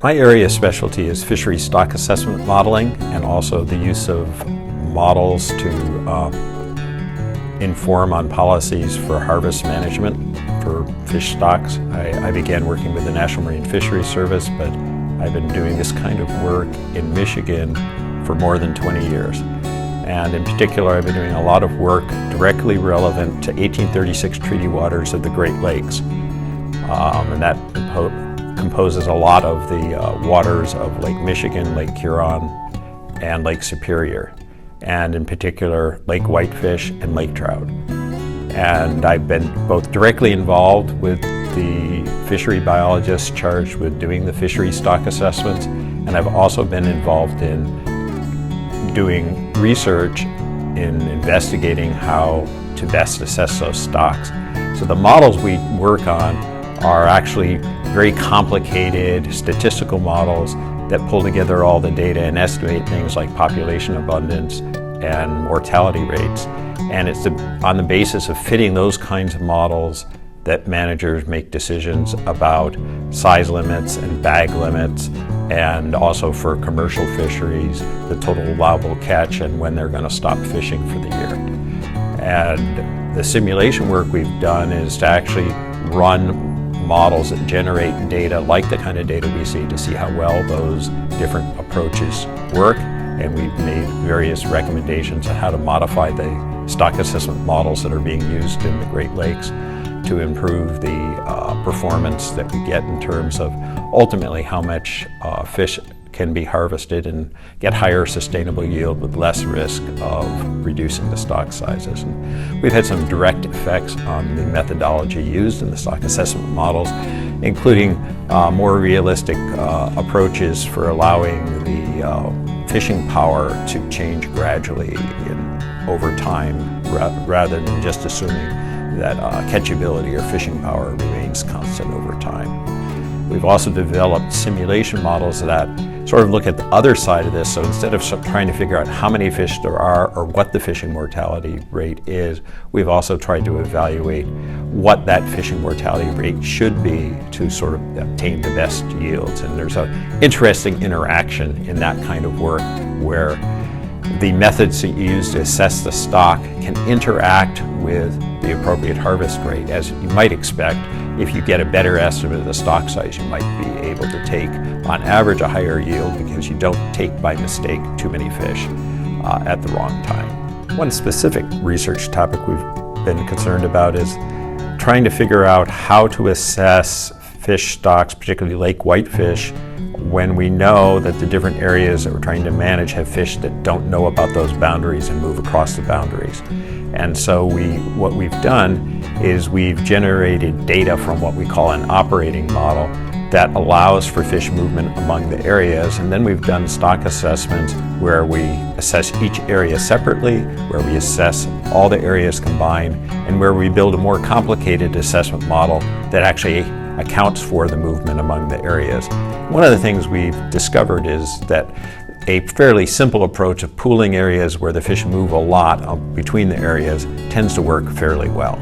My area of specialty is fishery stock assessment modeling and also the use of models to inform on policies for harvest management for fish stocks. I began working with the National Marine Fisheries Service, but I've been doing this kind of work in Michigan for more than 20 years. And in particular, I've been doing a lot of work directly relevant to 1836 treaty waters of the Great Lakes. And that composes a lot of the waters of Lake Michigan, Lake Huron, and Lake Superior, and in particular Lake Whitefish and lake trout. And I've been both directly involved with the fishery biologists charged with doing the fishery stock assessments, and I've also been involved in doing research in investigating how to best assess those stocks. So the models we work on are actually very complicated statistical models that pull together all the data and estimate things like population abundance and mortality rates. And it's on the basis of fitting those kinds of models that managers make decisions about size limits and bag limits, and also for commercial fisheries, the total allowable catch and when they're going to stop fishing for the year. And the simulation work we've done is to actually run models that generate data like the kind of data we see to see how well those different approaches work. And we've made various recommendations on how to modify the stock assessment models that are being used in the Great Lakes to improve the performance that we get in terms of ultimately how much fish can be harvested and get higher sustainable yield with less risk of reducing the stock sizes. And we've had some direct effects on the methodology used in the stock assessment models, including more realistic approaches for allowing the fishing power to change gradually over time rather than just assuming that catchability or fishing power remains constant over time. We've also developed simulation models that sort of look at the other side of this. So instead of trying to figure out how many fish there are or what the fishing mortality rate is, we've also tried to evaluate what that fishing mortality rate should be to sort of obtain the best yields. And there's an interesting interaction in that kind of work where the methods that you use to assess the stock can interact with the appropriate harvest rate. As you might expect, if you get a better estimate of the stock size, you might be able to take, on average, a higher yield because you don't take by mistake too many fish at the wrong time. One specific research topic we've been concerned about is trying to figure out how to assess fish stocks, particularly lake whitefish, when we know that the different areas that we're trying to manage have fish that don't know about those boundaries and move across the boundaries. And so what we've done is we've generated data from what we call an operating model that allows for fish movement among the areas, and then we've done stock assessments where we assess each area separately, where we assess all the areas combined, and where we build a more complicated assessment model that actually accounts for the movement among the areas. One of the things we've discovered is that a fairly simple approach of pooling areas where the fish move a lot between the areas tends to work fairly well.